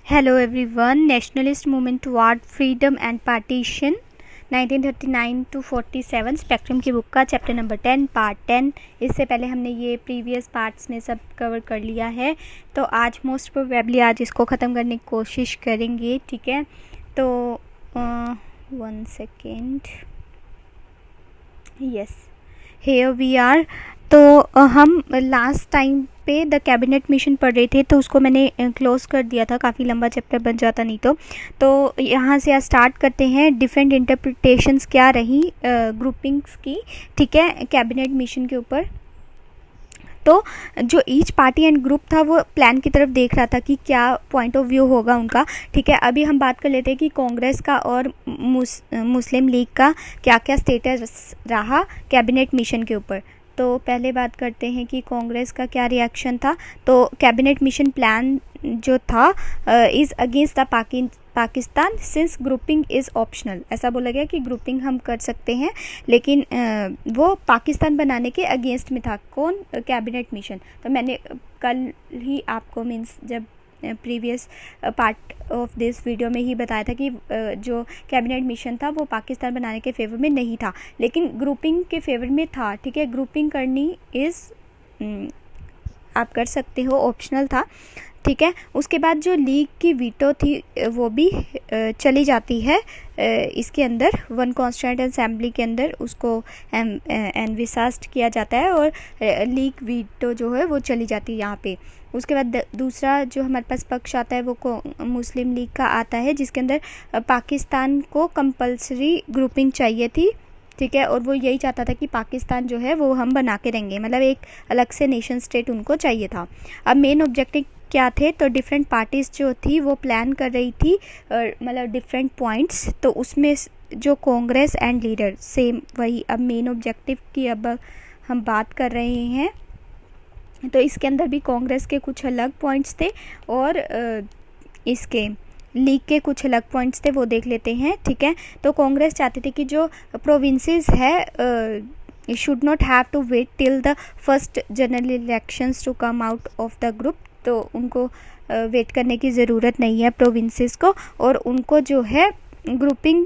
Hello everyone. Nationalist movement toward freedom and partition 1939 to 47 spectrum की book का chapter number 10 part 10। इससे पहले हमने ये प्रीवियस पार्ट्स में सब कवर कर लिया है, तो आज मोस्ट प्रोबेबली आज इसको ख़त्म करने की कोशिश करेंगे। ठीक है, तो 1 second, yes here we are. तो हम लास्ट टाइम पे द कैबिनेट मिशन पढ़ रहे थे, तो उसको मैंने क्लोज कर दिया था, काफ़ी लंबा चैप्टर बन जाता नहीं तो यहाँ से आज स्टार्ट करते हैं। डिफरेंट इंटरप्रिटेशंस क्या रही ग्रुपिंग्स की, ठीक है, कैबिनेट मिशन के ऊपर। तो जो ईच पार्टी एंड ग्रुप था वो प्लान की तरफ देख रहा था कि क्या पॉइंट ऑफ व्यू होगा उनका। ठीक है, अभी हम बात कर लेते हैं कि कांग्रेस का और मुस्लिम लीग का क्या क्या स्टेटस रहा कैबिनेट मिशन के ऊपर। तो पहले बात करते हैं कि कांग्रेस का क्या रिएक्शन था। तो कैबिनेट मिशन प्लान जो था is against the Pakistan since grouping is optional. ऐसा बोला गया कि ग्रुपिंग हम कर सकते हैं, लेकिन वो पाकिस्तान बनाने के अगेंस्ट में था। कौन? Cabinet mission. तो मैंने कल ही आपको मीन्स जब previous part of this video में ही बताया था कि जो कैबिनेट मिशन था वो पाकिस्तान बनाने के फेवर में नहीं था, लेकिन ग्रुपिंग के फेवर में था। ठीक है, ग्रुपिंग करनी इज़ आप कर सकते हो, ऑप्शनल था। ठीक है, उसके बाद जो लीग की वीटो थी वो भी चली जाती है इसके अंदर, वन कॉन्स्टिट्यूएंट असेंबली के अंदर उसको एनविसास्ड किया जाता है और लीग वीटो जो है वो चली जाती है यहाँ पे। उसके बाद दूसरा जो हमारे पास पक्ष आता है वो मुस्लिम लीग का आता है, जिसके अंदर पाकिस्तान को कंपल्सरी ग्रुपिंग चाहिए थी। ठीक है, और वो यही चाहता था कि पाकिस्तान जो है वो हम बना के रहेंगे, मतलब एक अलग से नेशन स्टेट उनको चाहिए था। अब मेन ऑब्जेक्टिव क्या थे? तो डिफरेंट पार्टीज़ जो थी वो प्लान कर रही थी, मतलब डिफरेंट पॉइंट्स। तो उसमें जो कांग्रेस एंड लीडर सेम वही। अब मेन ऑब्जेक्टिव की अब हम बात कर रहे हैं, तो इसके अंदर भी कांग्रेस के कुछ अलग पॉइंट्स थे और इसके लीग के कुछ अलग पॉइंट्स थे, वो देख लेते हैं। ठीक है, तो कांग्रेस चाहती थी कि जो प्रोविंसेस है should not have to wait till the first general elections to come out of the group. तो उनको वेट करने की ज़रूरत नहीं है प्रोविंसेस को, और उनको जो है ग्रुपिंग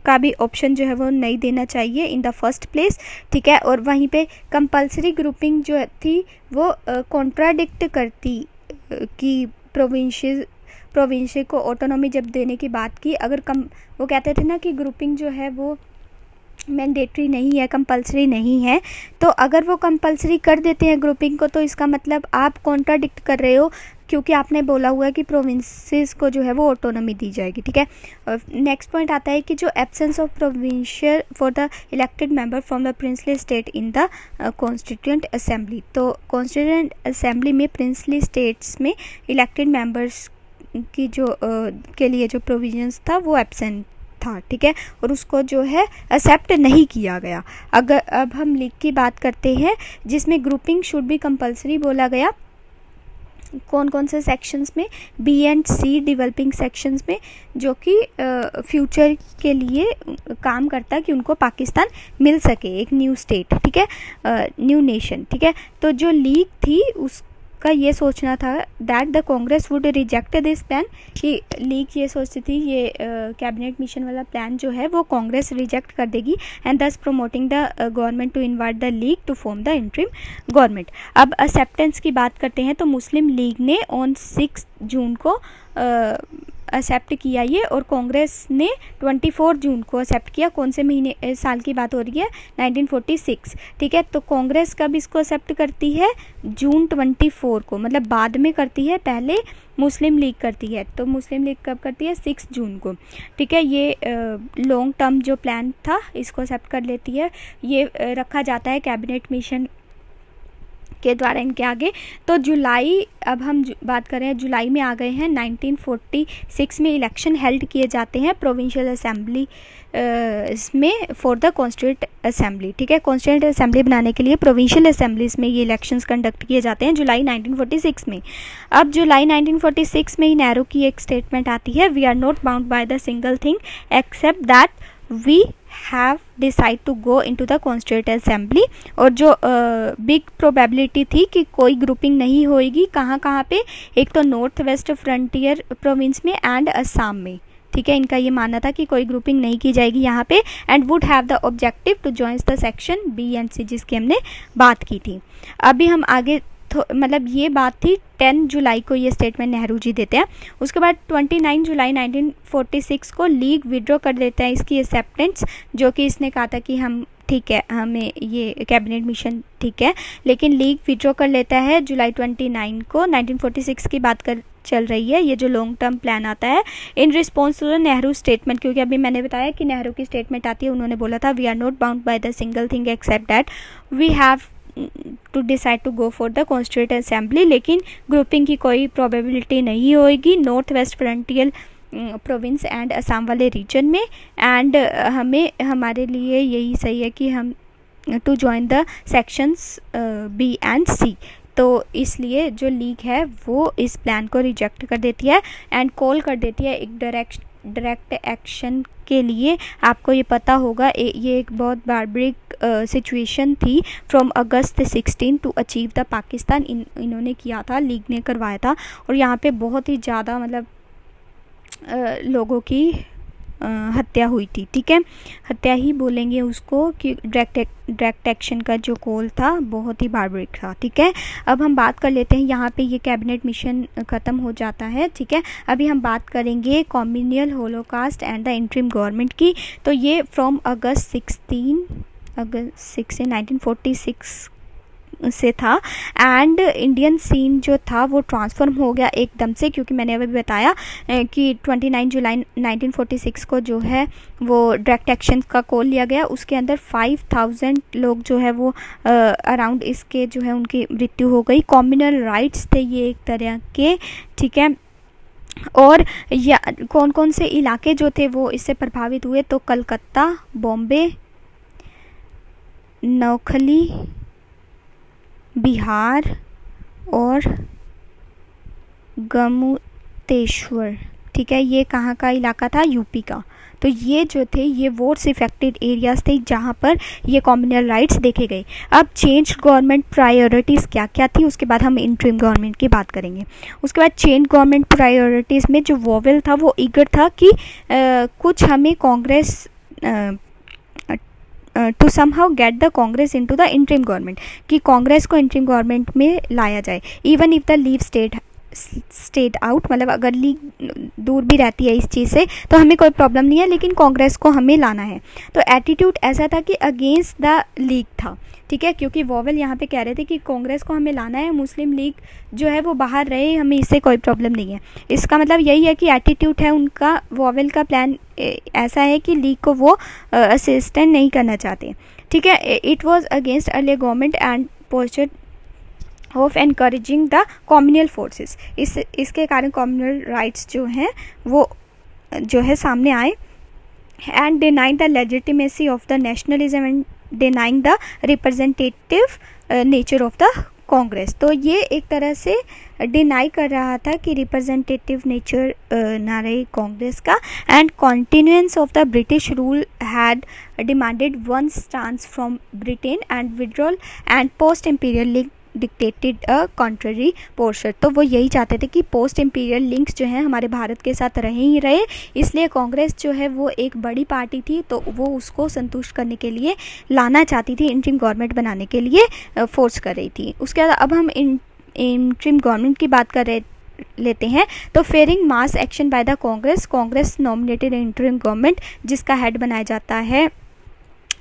का भी ऑप्शन जो है वो नहीं देना चाहिए इन द फर्स्ट प्लेस। ठीक है, और वहीं पे कंपल्सरी ग्रुपिंग जो थी वो कॉन्ट्राडिक्ट करती कि प्रोविंस को ऑटोनॉमी जब देने की बात की, अगर वो कहते थे ना कि ग्रुपिंग जो है वो मैंडेटरी नहीं है, कंपल्सरी नहीं है, तो अगर वो कंपल्सरी कर देते हैं ग्रुपिंग को, तो इसका मतलब आप कॉन्ट्राडिक्ट कर रहे हो, क्योंकि आपने बोला हुआ है कि प्रोविंसेस को जो है वो ऑटोनॉमी दी जाएगी। ठीक है, नेक्स्ट पॉइंट आता है कि जो absence of provincial for the elected member from the princely state in the constituent assembly. तो कॉन्स्टिट्यूएंट असेंबली में प्रिंसली स्टेट्स में इलेक्टेड मेंबर्स की जो के लिए जो प्रोविजंस था वो एब्सेंट था। ठीक है, और उसको जो है एक्सेप्ट नहीं किया गया। अगर अब हम लीग की बात करते हैं, जिसमें ग्रुपिंग शुड बी कंपल्सरी बोला गया। कौन कौन से सेक्शंस में? B and C developing sections में, जो कि फ्यूचर के लिए काम करता है कि उनको पाकिस्तान मिल सके, एक न्यू स्टेट। ठीक है, न्यू नेशन। ठीक है, तो जो लीग थी उसका ये सोचना था that the Congress would reject this plan, कि लीग ये सोचती थी ये कैबिनेट मिशन वाला प्लान जो है वो कांग्रेस रिजेक्ट कर देगी, and thus promoting the government to invite the league to form the interim government. अब एक्सेप्टेंस की बात करते हैं, तो मुस्लिम लीग ने ऑन 6 जून को एक्सेप्ट किया ये, और कांग्रेस ने 24 जून को एक्सेप्ट किया। कौन से महीने साल की बात हो रही है? 1946। ठीक है, तो कांग्रेस कब इसको एक्सेप्ट करती है? जून 24 को, मतलब बाद में करती है, पहले मुस्लिम लीग करती है। तो मुस्लिम लीग कब करती है? 6 जून को। ठीक है, ये लॉन्ग टर्म जो प्लान था इसको एक्सेप्ट कर लेती है। ये रखा जाता है कैबिनेट मिशन के द्वारा इनके आगे। तो जुलाई, अब हम बात कर रहे हैं जुलाई में आ गए हैं। 1946 में इलेक्शन हेल्ड किए जाते हैं प्रोविंशियल असेंबली में फॉर द कॉन्स्टिट्यूएंट असेंबली। ठीक है, कॉन्स्टिट्यूएंट असेंबली बनाने के लिए प्रोविंशियल असेंबलीज में ये इलेक्शंस कंडक्ट किए जाते हैं जुलाई 1946 में। अब जुलाई 1946 में ही नेहरू की एक स्टेटमेंट आती है, we are not bound by the single thing except that we have decide to go into the constituent assembly, और जो बिग प्रोबेबिलिटी थी कि कोई ग्रुपिंग नहीं होएगी, कहाँ कहाँ पे, एक तो नॉर्थ वेस्ट फ्रंटियर प्रोविंस में एंड असम में, ठीक है। इनका ये मानना था कि कोई ग्रुपिंग नहीं की जाएगी यहाँ पे, and would have the objective to join the section B and C, जिसकी हमने बात की थी। अभी हम आगे मतलब ये बात थी 10 जुलाई को ये स्टेटमेंट नेहरू जी देते हैं। उसके बाद 29 जुलाई 1946 को लीग विड्रॉ कर देता है इसकी एक्सेप्टेंस, जो कि इसने कहा था कि हम ठीक है, हमें ये कैबिनेट मिशन ठीक है, लेकिन लीग विड्रॉ कर लेता है जुलाई 29 को। 1946 की बात कर चल रही है, ये जो लॉन्ग टर्म प्लान आता है in response to the Nehru statement, क्योंकि अभी मैंने बताया कि नेहरू की स्टेटमेंट आती है, उन्होंने बोला था we are not bound by the single thing except that we have to decide to go for the constituent assembly, लेकिन ग्रुपिंग की कोई प्रोबेबिलिटी नहीं होएगी north west frontier province and Assam वाले रीजन में, एंड हमें हमारे लिए यही सही है कि हम to join the sections B and C. तो इसलिए जो लीग है वो इस प्लान को रिजेक्ट कर देती है एंड कॉल कर देती है एक डायरेक्ट एक्शन के लिए। आपको ये पता होगा ये एक बहुत बारबरिक सिचुएशन थी from August 16 to achieve the Pakistan, इन्होंने किया था, लीग ने करवाया था, और यहाँ पे बहुत ही ज़्यादा मतलब लोगों की हत्या हुई थी, ठीक है, हत्या ही बोलेंगे उसको, कि डायरेक्ट एक्शन का जो कॉल था बहुत ही बारबरिक था, ठीक है। अब हम बात कर लेते हैं, यहाँ पे ये कैबिनेट मिशन ख़त्म हो जाता है, ठीक है। अभी हम बात करेंगे communal Holocaust and the interim government की। तो ये फ्रॉम अगस्त 16 1946 से था, एंड इंडियन सीन जो था वो ट्रांसफॉर्म हो गया एकदम से, क्योंकि मैंने अभी बताया कि 29 जुलाई 1946 को जो है वो डायरेक्ट एक्शन का कॉल लिया गया। उसके अंदर 5000 लोग जो है वो अराउंड इसके जो है उनकी मृत्यु हो गई। कॉम्युनल राइट्स थे ये एक तरह के, ठीक है। और या कौन कौन से इलाके जो थे वो इससे प्रभावित हुए, तो कलकत्ता, बॉम्बे, नौखली, बिहार और गमुतेश्वर, ठीक है। ये कहाँ का इलाका था? यूपी का। तो ये जो थे ये वोट्स इफेक्टेड एरियाज थे जहाँ पर ये कॉम्युनल राइट्स देखे गए। अब चेंज गवर्नमेंट प्रायोरिटीज़ क्या क्या थी, उसके बाद हम इंटरिम गवर्नमेंट की बात करेंगे। उसके बाद चेंज गवर्नमेंट प्रायोरिटीज़ में जो वोवेल था वो ईगर था कि कुछ हमें Congress to somehow get the Congress into the interim government, कि कांग्रेस को इंटरिम गवर्नमेंट में लाया जाए, even if the leave state out, मतलब अगर लीग दूर भी रहती है इस चीज़ से तो हमें कोई प्रॉब्लम नहीं है, लेकिन कांग्रेस को हमें लाना है। तो एटीट्यूड ऐसा था कि अगेंस्ट द लीग था, ठीक है, क्योंकि वोवेल यहाँ पे कह रहे थे कि कांग्रेस को हमें लाना है, मुस्लिम लीग जो है वो बाहर रहे, हमें इससे कोई प्रॉब्लम नहीं है। इसका मतलब यही है कि एटीट्यूड है उनका, वोवेल का प्लान ऐसा है कि लीग को वो असिस्टेंट नहीं करना चाहते, ठीक है। It was against earlier government and posted of encouraging the communal forces. इसके कारण कॉम्युनल राइट्स जो हैं वो जो है सामने आए, and denying the legitimacy of the nationalism and denying the representative nature of the Congress. तो ये एक तरह से डिनाई कर रहा था कि रिप्रेजेंटेटिव नेचर ना रहे कांग्रेस का, and continuance of the British rule had demanded one stance from Britain and withdrawal and post imperial league dictated a contrary portion. तो वो यही चाहते थे कि पोस्ट इंपीरियल लिंक्स जो हैं हमारे भारत के साथ रहे ही रहे, इसलिए कांग्रेस जो है वो एक बड़ी पार्टी थी, तो वो उसको संतुष्ट करने के लिए लाना चाहती थी, इंटरिम गवर्नमेंट बनाने के लिए फोर्स कर रही थी। उसके बाद अब हम इंटरिम गवर्नमेंट की बात कर लेते हैं। तो fearing mass action by the Congress nominated interim government, जिसका हेड बनाया जाता है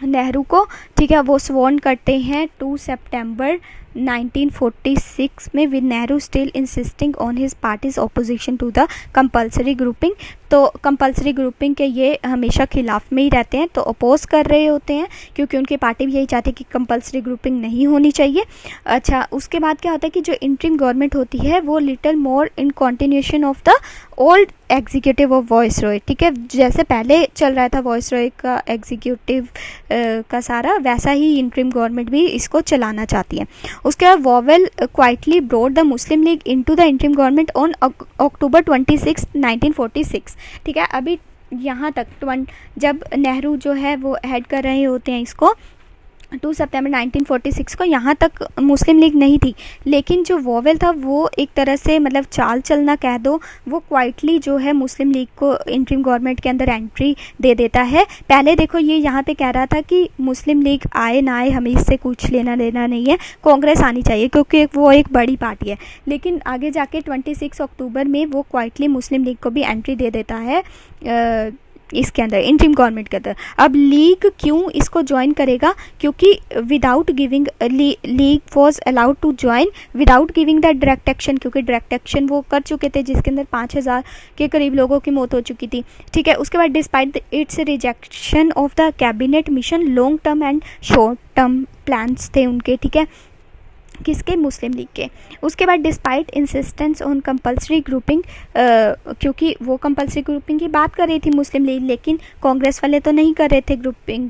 नेहरू को, ठीक है। वो स्वॉर्न करते हैं 2 सितंबर 1946 में, with Nehru still insisting on his party's opposition to the compulsory grouping. तो कंपल्सरी ग्रुपिंग के ये हमेशा खिलाफ में ही रहते हैं, तो अपोज कर रहे होते हैं, क्योंकि उनकी पार्टी भी यही चाहती है कि कंपल्सरी ग्रुपिंग नहीं होनी चाहिए। अच्छा, उसके बाद क्या होता है कि जो इंटरिम गवर्नमेंट होती है वो little more in continuation of the old executive of viceroy, ठीक है। जैसे पहले चल रहा था वॉइसरॉय का एग्जीक्यूटिव का सारा, वैसा ही इंटरिम गवर्नमेंट भी इसको चलाना चाहती है। उसके बाद vowel quietly brought the Muslim league into the interim government on October 26, 1946, ठीक है। अभी यहाँ तक जब नेहरू जो है वो हेड कर रहे होते हैं इसको 2 सितंबर 1946 को, यहाँ तक मुस्लिम लीग नहीं थी। लेकिन जो वोवेल था वो एक तरह से मतलब चाल चलना कह दो, वो क्वाइटली जो है मुस्लिम लीग को इंटरिम गवर्नमेंट के अंदर एंट्री दे देता है। पहले देखो ये यहाँ पे कह रहा था कि मुस्लिम लीग आए ना आए हमें इससे कुछ लेना देना नहीं है, कांग्रेस आनी चाहिए क्योंकि वो एक बड़ी पार्टी है। लेकिन आगे जाके 26 अक्टूबर में वो क्वाइटली मुस्लिम लीग को भी एंट्री दे देता है इसके अंदर, इंटरिम गवर्नमेंट के अंदर। अब लीग क्यों इसको ज्वाइन करेगा, क्योंकि without giving league was allowed to join without giving the direct action, क्योंकि डायरेक्ट एक्शन वो कर चुके थे जिसके अंदर 5000 के करीब लोगों की मौत हो चुकी थी। ठीक है, उसके बाद despite it's rejection of the cabinet mission, long term and short term plans थे उनके, ठीक है, किसके, मुस्लिम लीग के। उसके बाद despite insistence on compulsory grouping, क्योंकि वो कंपल्सरी ग्रुपिंग की बात कर रही थी मुस्लिम लीग, लेकिन कांग्रेस वाले तो नहीं कर रहे थे ग्रुपिंग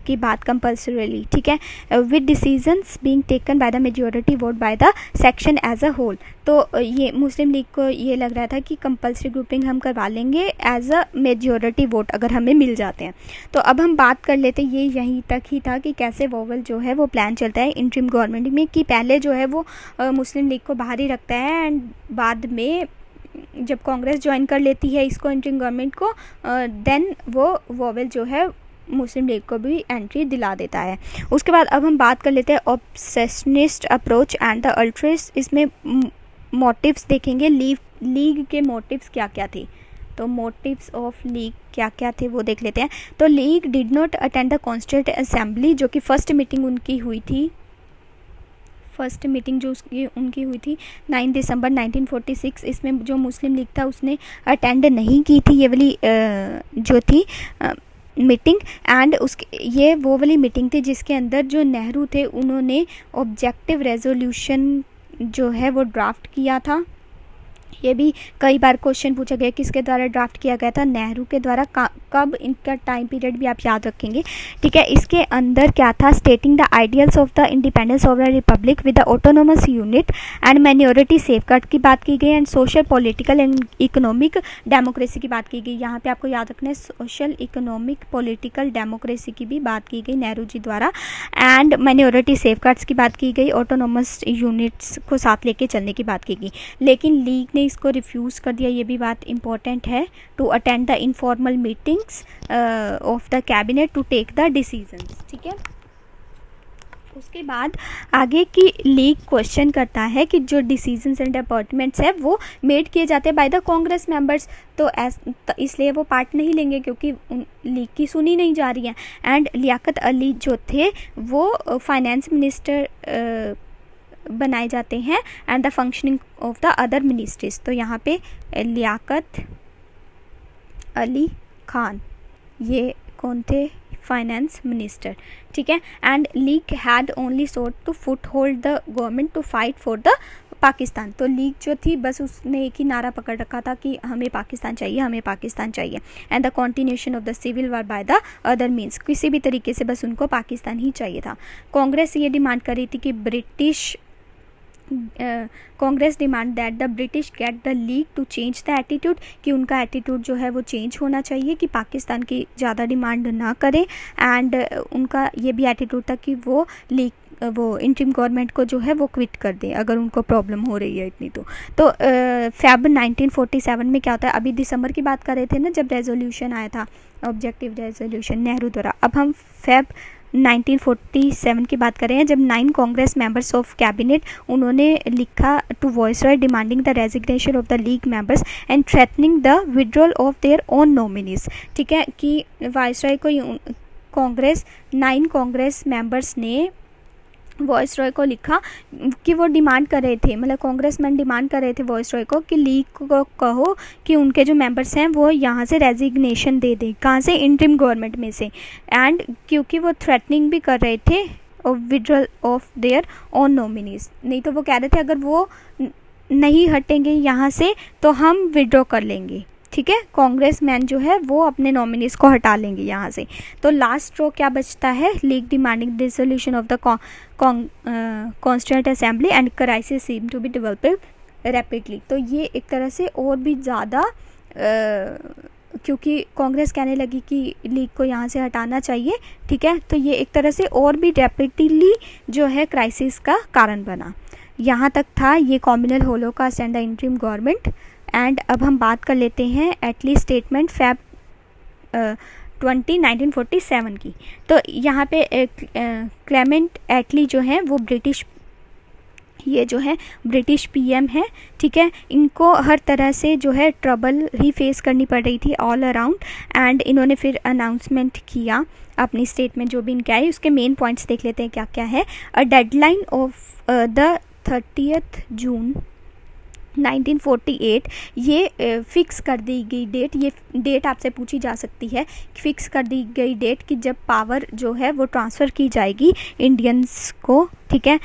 की बात कंपल्सरीली, ठीक है, with decisions being taken by the majority vote by the section as a whole. तो ये मुस्लिम लीग को ये लग रहा था कि कंपल्सरी ग्रुपिंग हम करवा लेंगे एज अ मेजॉरिटी वोट अगर हमें मिल जाते हैं। तो अब हम बात कर लेते, ये यहीं तक ही था कि कैसे वोवेल जो है वो प्लान चलता है इंटरिम गवर्नमेंट में, कि पहले जो है वो मुस्लिम लीग को बाहर ही रखता है एंड बाद में जब कांग्रेस ज्वाइन कर लेती है इसको इंटरिम गवर्नमेंट को, देन वो वोवेल जो है मुस्लिम लीग को भी एंट्री दिला देता है। उसके बाद अब हम बात कर लेते हैं ऑब्सेशनिस्ट अप्रोच एंड द अल्ट्रिस्ट। इसमें मोटिव्स देखेंगे, लीग के मोटिव्स क्या क्या थे। तो मोटिव्स ऑफ लीग क्या क्या थे वो देख लेते हैं। तो league did not attend the constituent assembly, जो कि फर्स्ट मीटिंग उनकी हुई थी, फर्स्ट मीटिंग जो उनकी हुई थी 9 दिसंबर 1946। इसमें जो मुस्लिम लीग था उसने अटेंड नहीं की थी ये वाली जो थी मीटिंग। एंड ये वो वाली मीटिंग थी जिसके अंदर जो नेहरू थे उन्होंने ऑब्जेक्टिव रेजोल्यूशन जो है वो ड्राफ्ट किया था। ये भी कई बार क्वेश्चन पूछा गया किसके द्वारा ड्राफ्ट किया गया था, नेहरू के द्वारा। कब, इनका टाइम पीरियड भी आप याद रखेंगे, ठीक है। इसके अंदर क्या था, stating the ideals of the independence of the Republic with the autonomous unit and minority safeguard की बात की गई, and social political and economic democracy की बात की गई। यहाँ पे आपको याद रखना है सोशल इकोनॉमिक पॉलिटिकल डेमोक्रेसी की भी बात की गई नेहरू जी द्वारा, एंड माइनॉरिटी सेफगार्ड्स की बात की गई, ऑटोनोमस यूनिट्स को साथ लेके चलने की बात की गई। लेकिन लीग ने इसको रिफ्यूज़ कर दिया, ये भी बात इंपॉर्टेंट है, to attend the informal meetings of the cabinet to take the decisions, ठीक है। उसके बाद आगे की लीग क्वेश्चन करता है कि जो डिसीजंस एंड अपॉइंटमेंट्स है वो मेड किए जाते हैं बाय द कांग्रेस मेंबर्स, तो इसलिए वो पार्ट नहीं लेंगे क्योंकि लीग की सुनी नहीं जा रही है। एंड लियाकत अली जो थे वो फाइनेंस मिनिस्टर बनाए जाते हैं, and the functioning of the other ministries. तो यहाँ पे लियाकत अली खान ये कौन थे, फाइनेंस मिनिस्टर, ठीक है। And league had only sought to foot hold the government to fight for the Pakistan. तो लीग जो थी बस उसने एक ही नारा पकड़ रखा था कि हमें पाकिस्तान चाहिए, हमें पाकिस्तान चाहिए, and the continuation of the civil war by the other means, किसी भी तरीके से बस उनको पाकिस्तान ही चाहिए था। कांग्रेस ये डिमांड कर रही थी कि Congress demand that the British get the league to change the attitude, कि उनका एटीट्यूड जो है वो चेंज होना चाहिए, कि पाकिस्तान की ज़्यादा डिमांड ना करें। एंड उनका ये भी एटीट्यूड था कि वो इंटरिम गवर्नमेंट को जो है वो क्विट कर दें अगर उनको प्रॉब्लम हो रही है इतनी। तो फेब 1947 में क्या होता है, अभी दिसंबर की बात कर रहे थे ना जब रेजोल्यूशन आया था, ऑब्जेक्टिव रेजोल्यूशन नेहरू द्वारा। अब हम फेब 1947 की बात करें जब 9 कांग्रेस मेंबर्स ऑफ कैबिनेट उन्होंने लिखा to viceroy demanding the resignation of the league members and threatening the withdrawal of their own nominees, ठीक है, कि वायसरॉय को 9 कांग्रेस मेंबर्स ने वॉइसरॉय को लिखा कि वो डिमांड कर रहे थे, मतलब कांग्रेसमैन डिमांड कर रहे थे वॉइसरॉय को कि लीग को कहो कि उनके जो मेंबर्स हैं वो यहाँ से रेजिग्नेशन दे दें, कहाँ से, इंटरिम गवर्नमेंट में से। एंड क्योंकि वो थ्रेटनिंग भी कर रहे थे withdrawal of their own nominees, नहीं तो वो कह रहे थे अगर वो नहीं हटेंगे यहाँ से तो हम विड्रॉ कर लेंगे, ठीक है, कांग्रेस मैन जो है वो अपने नॉमिनीज को हटा लेंगे यहाँ से। तो लास्ट रो क्या बचता है, league demanding dissolution of the constituent assembly and crisis seem to be develop rapidly. तो ये एक तरह से और भी ज़्यादा क्योंकि कांग्रेस कहने लगी कि लीग को यहाँ से हटाना चाहिए, ठीक है। तो ये एक तरह से और भी रैपिडली जो है क्राइसिस का कारण बना। यहाँ तक था ये communal Holocaust and the interim government. And अब हम बात कर लेते हैं एटली स्टेटमेंट फेब 1947 की। तो यहाँ पे क्लेमेंट एटली जो है वो ब्रिटिश पीएम है, ठीक है। इनको हर तरह से जो है ट्रबल ही फेस करनी पड़ रही थी ऑल अराउंड। एंड इन्होंने फिर अनाउंसमेंट किया अपनी स्टेटमेंट जो भी इनके आई, उसके मेन पॉइंट्स देख लेते हैं क्या क्या है। अ डेडलाइन ऑफ द 30 जून 1948, ये फिक्स कर दी गई डेट, ये डेट आपसे पूछी जा सकती है, फिक्स कर दी गई डेट कि जब पावर जो है वो ट्रांसफ़र की जाएगी इंडियंस को, ठीक है,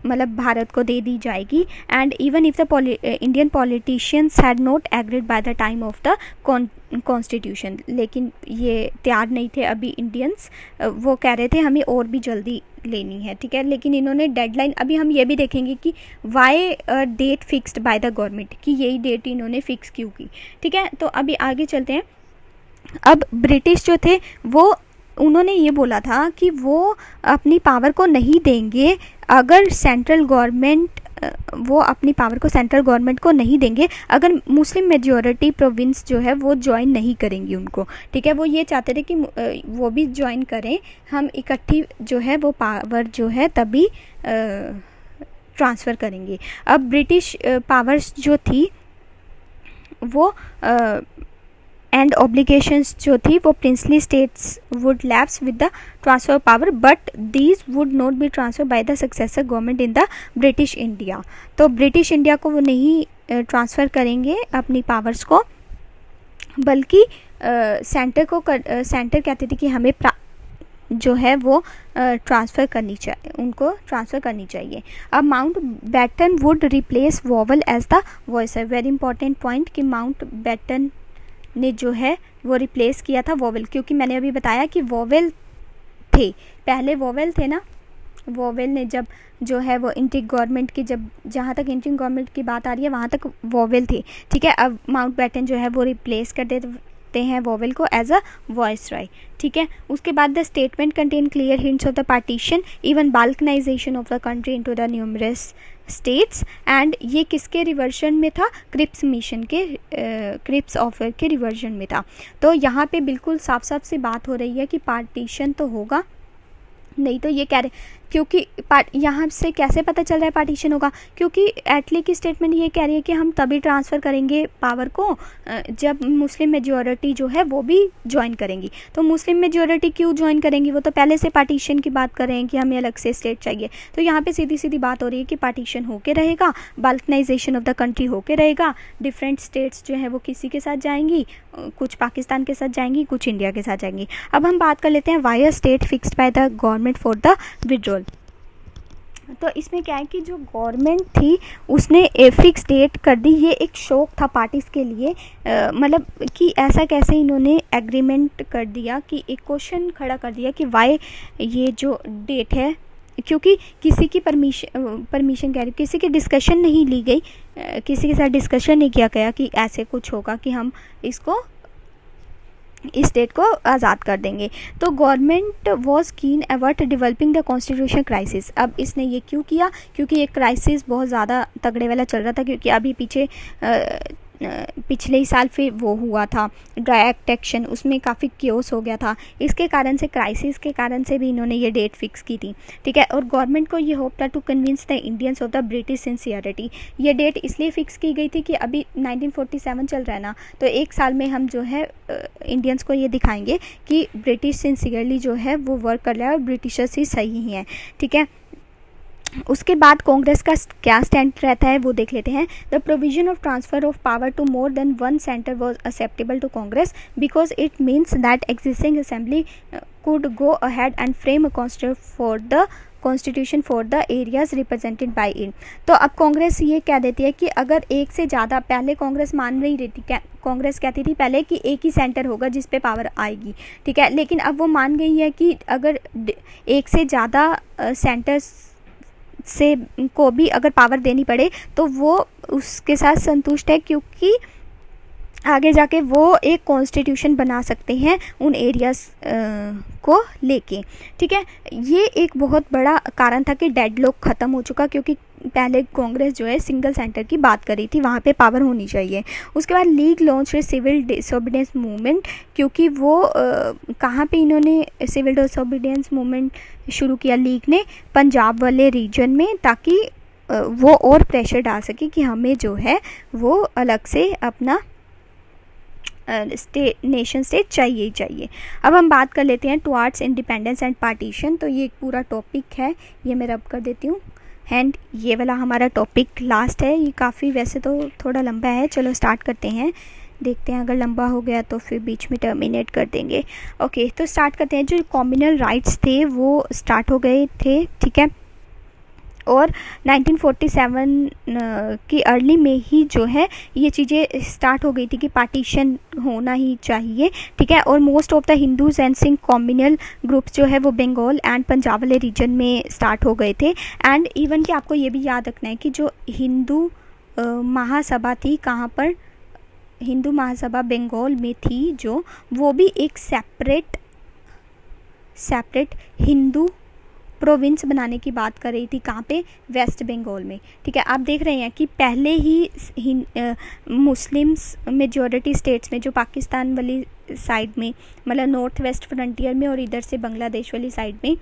मतलब भारत को दे दी जाएगी। And even if the Indian politicians had not agreed by the time of the constitution, लेकिन ये तैयार नहीं थे अभी इंडियंस, वो कह रहे थे हमें और भी जल्दी लेनी है, ठीक है। लेकिन इन्होंने डेडलाइन, अभी हम ये भी देखेंगे कि why date fixed by the government, कि यही डेट इन्होंने फिक्स क्यों की, ठीक है। तो अभी आगे चलते हैं। अब ब्रिटिश जो थे वो, उन्होंने ये बोला था कि वो अपनी पावर को नहीं देंगे अगर सेंट्रल गवर्नमेंट, वो अपनी पावर को सेंट्रल गवर्नमेंट को नहीं देंगे अगर मुस्लिम मेजॉरिटी प्रोविंस जो है वो ज्वाइन नहीं करेंगी उनको, ठीक है। वो ये चाहते थे कि वो भी ज्वाइन करें, हम इकट्ठी जो है वो पावर जो है तभी ट्रांसफ़र करेंगे। अब ब्रिटिश पावर्स जो थी वो एंड ऑब्लिगेशंस जो थी वो princely states would lapse with the transfer power, but these would not be transfer by the successor government in the British India. तो ब्रिटिश इंडिया को वो नहीं ट्रांसफ़र करेंगे अपनी पावर्स को, बल्कि सेंटर कहती थी कि हमें जो है वो ट्रांसफ़र करनी चाहिए, उनको ट्रांसफ़र करनी चाहिए। अब Mountbatten would replace Wavell as the voice है, वेरी इंपॉर्टेंट पॉइंट कि माउंट बैटन ने जो है वो रिप्लेस किया था वॉवेल, क्योंकि मैंने अभी बताया कि वॉवेल थे, पहले वॉवेल थे ना, वॉवेल ने जब जो है वो इंटरिम गवर्नमेंट की, जब जहाँ तक इंटरिम गवर्नमेंट की बात आ रही है वहाँ तक वॉवेल थे, ठीक है। अब माउंट बैटन जो है वो रिप्लेस कर देते हैं वॉवेल को एज अ वॉइस रॉय, ठीक है। उसके बाद the statement contain clear hints of the partition, even balkanization of the country into the numerous states. And ये किसके रिवर्जन में था? क्रिप्स मिशन के, क्रिप्स ऑफर के रिवर्जन में था। तो यहाँ पे बिल्कुल साफ साफ सी बात हो रही है कि पार्टीशन तो होगा, नहीं तो ये कह रहे, क्योंकि यहाँ से कैसे पता चल रहा है पार्टीशन होगा, क्योंकि एटली की स्टेटमेंट ये कह रही है कि हम तभी ट्रांसफ़र करेंगे पावर को जब मुस्लिम मेजॉरिटी जो है वो भी ज्वाइन करेंगी। तो मुस्लिम मेजॉरिटी क्यों ज्वाइन करेंगी? वो तो पहले से पार्टीशन की बात कर रहे हैं कि हमें अलग से स्टेट चाहिए। तो यहाँ पे सीधी सीधी बात हो रही है कि पार्टीशन होके रहेगा, बाल्कनाइजेशन ऑफ द कंट्री होके रहेगा, डिफरेंट स्टेट्स जो है वो किसी के साथ जाएंगी, कुछ पाकिस्तान के साथ जाएंगी, कुछ इंडिया के साथ जाएंगी। अब हम बात कर लेते हैं why a state fixed by the government for the withdrawal. तो इसमें क्या है कि जो गवर्नमेंट थी उसने फिक्स डेट कर दी। ये एक शौक था पार्टीज के लिए, मतलब कि ऐसा कैसे इन्होंने एग्रीमेंट कर दिया, कि एक क्वेश्चन खड़ा कर दिया कि वाई ये जो डेट है, क्योंकि किसी की परमिशन कह रही, किसी की डिस्कशन नहीं ली गई, किसी के साथ डिस्कशन नहीं किया गया कि ऐसे कुछ होगा कि हम इसको, इस डेट को आज़ाद कर देंगे। तो गवर्नमेंट वॉज कीन about developing the constitution crisis. अब इसने ये क्यों किया? क्योंकि ये क्राइसिस बहुत ज़्यादा तगड़े वाला चल रहा था, क्योंकि अभी पिछले ही साल फिर वो हुआ था ड्राई एक्ट एक्शन, उसमें काफ़ी क्योस हो गया था। इसके कारण से, क्राइसिस के कारण से भी इन्होंने ये डेट फिक्स की थी, ठीक है। और गवर्नमेंट को ये होप था to convince the Indians of the British sincerity. ये डेट इसलिए फिक्स की गई थी कि अभी 1947 चल रहा है ना, तो एक साल में हम जो है इंडियंस को ये दिखाएंगे कि ब्रिटिश सिंसियरली जो है वो वर्क कर रहा है और ब्रिटिशर्स ही सही हैं, ठीक है। उसके बाद कांग्रेस का क्या स्टैंड रहता है वो देख लेते हैं। The provision of transfer of power to more than one centre was acceptable to Congress because it means that existing assembly could go ahead and frame a constitution for the areas represented by it। तो अब कांग्रेस ये कह देती है कि अगर एक से ज़्यादा, पहले कांग्रेस मान नहीं रही थी, कांग्रेस कहती थी पहले कि एक ही सेंटर होगा जिस पे पावर आएगी, ठीक है, लेकिन अब वो मान गई है कि अगर एक से ज़्यादा सेंटर्स से को भी अगर पावर देनी पड़े तो वो उसके साथ संतुष्ट है, क्योंकि आगे जाके वो एक कॉन्स्टिट्यूशन बना सकते हैं उन एरियाज़ को लेके, ठीक है। ये एक बहुत बड़ा कारण था कि डेडलॉक ख़त्म हो चुका, क्योंकि पहले कांग्रेस जो है सिंगल सेंटर की बात करी थी, वहाँ पे पावर होनी चाहिए। उसके बाद league launch civil disobedience movement, क्योंकि वो कहाँ पे इन्होंने सिविल डिसोबीडियंस मूवमेंट शुरू किया लीग ने, पंजाब वाले रीजन में, ताकि वो और प्रेशर डाल सके कि हमें जो है वो अलग से अपना नेशन स्टेट चाहिए ही चाहिए। अब हम बात कर लेते हैं टुवार्ड्स इंडिपेंडेंस एंड पार्टीशन। तो ये एक पूरा टॉपिक है, ये मैं रब कर देती हूँ। एंड ये वाला हमारा टॉपिक लास्ट है, ये काफ़ी वैसे तो थोड़ा लंबा है। चलो स्टार्ट करते हैं, देखते हैं अगर लंबा हो गया तो फिर बीच में टर्मिनेट कर देंगे। ओके, तो स्टार्ट करते हैं। जो कॉम्युनल राइट्स थे वो स्टार्ट हो गए थे, ठीक है। और 1947 की अर्ली में ही जो है ये चीज़ें स्टार्ट हो गई थी कि पार्टीशन होना ही चाहिए, ठीक है। और most of the Hindus and Singh communal groups जो है वो बंगाल एंड पंजाब वाले रीजन में स्टार्ट हो गए थे। एंड इवन कि आपको ये भी याद रखना है कि जो हिंदू महासभा थी, कहाँ पर, हिंदू महासभा बंगाल में थी जो, वो भी एक सेपरेट हिंदू प्रोविंस बनाने की बात कर रही थी, कहाँ पे, वेस्ट बंगाल में, ठीक है। आप देख रहे हैं कि पहले ही मुस्लिम्स मेजॉरिटी स्टेट्स में, जो पाकिस्तान वाली साइड में, मतलब नॉर्थ वेस्ट फ्रंटियर में और इधर से बांग्लादेश वाली साइड में,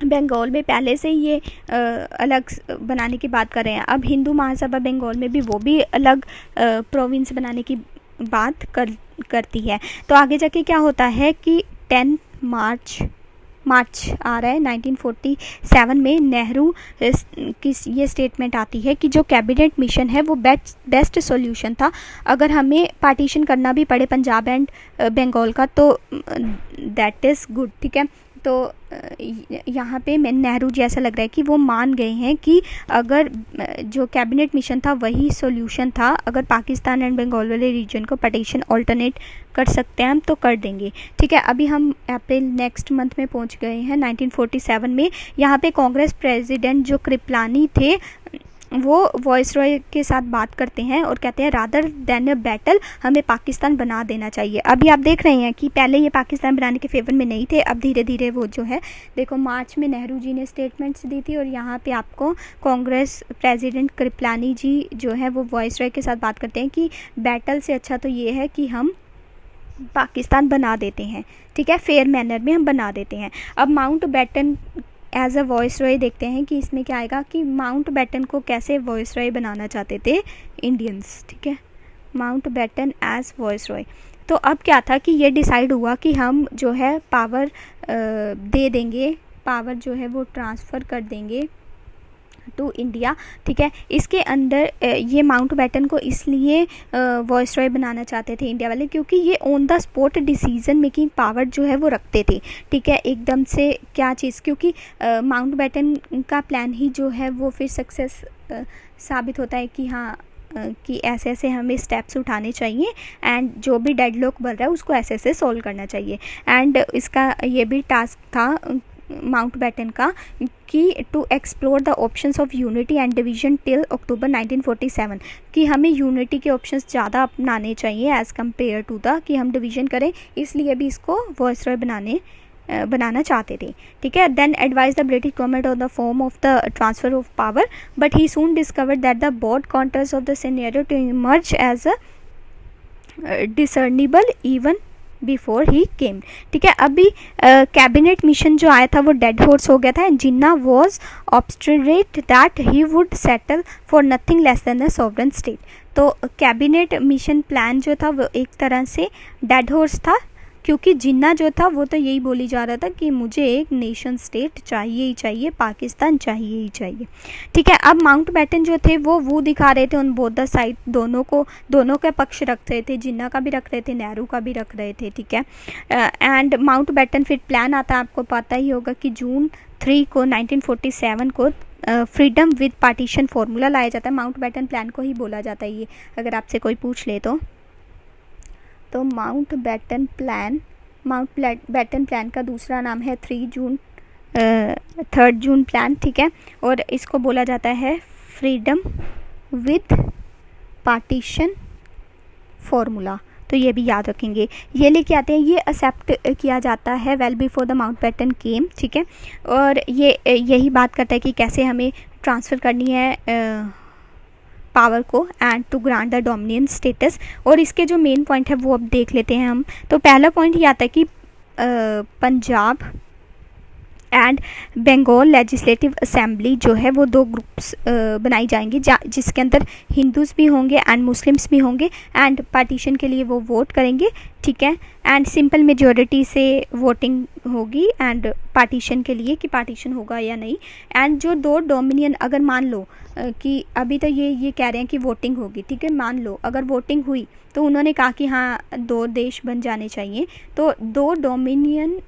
बंगाल में पहले से ये अलग बनाने की बात कर रहे हैं। अब हिंदू महासभा बंगाल में भी वो भी अलग प्रोविंस बनाने की बात करती है। तो आगे जाके क्या होता है कि 10 मार्च आ रहा है 1947 में, नेहरू की ये स्टेटमेंट आती है कि जो कैबिनेट मिशन है वो बेस्ट सॉल्यूशन था। अगर हमें पार्टीशन करना भी पड़े पंजाब एंड बंगाल का तो दैट इज़ गुड, ठीक है। तो यहाँ पे नेहरू जी ऐसा लग रहा है कि वो मान गए हैं कि अगर जो कैबिनेट मिशन था वही सॉल्यूशन था, अगर पाकिस्तान एंड बंगाल वाले रीजन को पार्टीशन ऑल्टरनेट कर सकते हैं हम तो कर देंगे, ठीक है। अभी हम अप्रैल नेक्स्ट मंथ में पहुँच गए हैं 1947 में। यहाँ पे कांग्रेस प्रेसिडेंट जो कृपलानी थे वो वॉइसरॉय के साथ बात करते हैं और कहते हैं रादर देन अ बैटल हमें पाकिस्तान बना देना चाहिए। अभी आप देख रहे हैं कि पहले ये पाकिस्तान बनाने के फेवर में नहीं थे, अब धीरे धीरे वो जो है, देखो मार्च में नेहरू जी ने स्टेटमेंट्स दी थी और यहाँ पे आपको कांग्रेस प्रेसिडेंट कृपलानी जी जो है वो वॉइसरॉय के साथ बात करते हैं कि बैटल से अच्छा तो ये है कि हम पाकिस्तान बना देते हैं, ठीक है, फेयर मैनर में हम बना देते हैं। अब Mountbatten as a viceroy देखते हैं कि इसमें क्या आएगा कि माउंट बैटन को कैसे वॉइसरॉय बनाना चाहते थे इंडियंस, ठीक है, माउंट बैटन एज वॉइसरॉय। तो अब क्या था कि ये डिसाइड हुआ कि हम जो है पावर दे देंगे, पावर जो है वो ट्रांसफ़र कर देंगे टू इंडिया, ठीक है। इसके अंदर ये माउंट बैटन को इसलिए वॉइसरॉय बनाना चाहते थे इंडिया वाले क्योंकि ये on the spot decision making power जो है वो रखते थे, ठीक है, एकदम से क्या चीज़, क्योंकि माउंट बैटन का प्लान ही जो है वो फिर सक्सेस साबित होता है कि हाँ कि ऐसे ऐसे हमें स्टेप्स उठाने चाहिए एंड जो भी डेडलॉक बन रहा है उसको ऐसे ऐसे सॉल्व करना चाहिए। एंड इसका ये भी टास्क था माउंट बैटन का कि to explore the options of unity and division till October 1947, कि हमें यूनिटी के ऑप्शंस ज़्यादा अपनाने चाहिए एज़ कम्पेयर टू द कि हम डिवीजन करें, इसलिए भी इसको वॉइसरॉय बनाना चाहते थे, ठीक है। Then advise the British government on the form of the transfer of power, but he soon discovered that the broad contours of the scenario to emerge as a discernible even before he came, ठीक है। अभी cabinet mission जो आया था वो dead horse हो गया था and Jinnah was obstinate that he would settle for nothing less than a sovereign state. तो कैबिनेट मिशन प्लान जो था वो एक तरह से डेड हॉर्स था क्योंकि जिन्ना जो था वो तो यही बोली जा रहा था कि मुझे एक नेशन स्टेट चाहिए ही चाहिए, पाकिस्तान चाहिए ही चाहिए, ठीक है। अब माउंट बैटन जो थे वो दिखा रहे थे ऑन बोथ द साइड, दोनों का पक्ष रख रहे थे, जिन्ना का भी रख रहे थे, नेहरू का भी रख रहे थे, ठीक है। एंड माउंट बैटन फिर प्लान आता है, आपको पता ही होगा कि जून 3 को 1947 को फ्रीडम विद पार्टीशन फार्मूला लाया जाता है। माउंट बैटन प्लान को ही बोला जाता है ये, अगर आपसे कोई पूछ ले तो माउंट बैटन प्लान का दूसरा नाम है 3 जून प्लान, ठीक है। और इसको बोला जाता है फ्रीडम विद पार्टीशन फॉर्मूला, तो ये भी याद रखेंगे। ये लेके आते हैं, ये एक्सेप्ट किया जाता है वेल बिफोर द माउंटबेटन केम, ठीक है। और ये यही बात करता है कि कैसे हमें ट्रांसफ़र करनी है पावर को and to grant the dominion status. और इसके जो मेन पॉइंट है वो अब देख लेते हैं हम। तो पहला पॉइंट ये आता है कि Punjab and Bengal legislative assembly जो है वो दो ग्रुप्स बनाई जाएंगी, जिसके अंदर हिंदूज़ भी होंगे एंड मुस्लिम्स भी होंगे, एंड पार्टीशन के लिए वो वोट करेंगे, ठीक है। एंड सिंपल मेजॉरिटी से वोटिंग होगी एंड पार्टीशन के लिए कि पार्टीशन होगा या नहीं। एंड जो दो डोमिनियन, अगर मान लो कि अभी तो ये कह रहे हैं कि वोटिंग होगी, ठीक है, मान लो अगर वोटिंग हुई तो उन्होंने कहा कि हाँ 2 देश बन जाने चाहिए, तो 2 डोमिनियन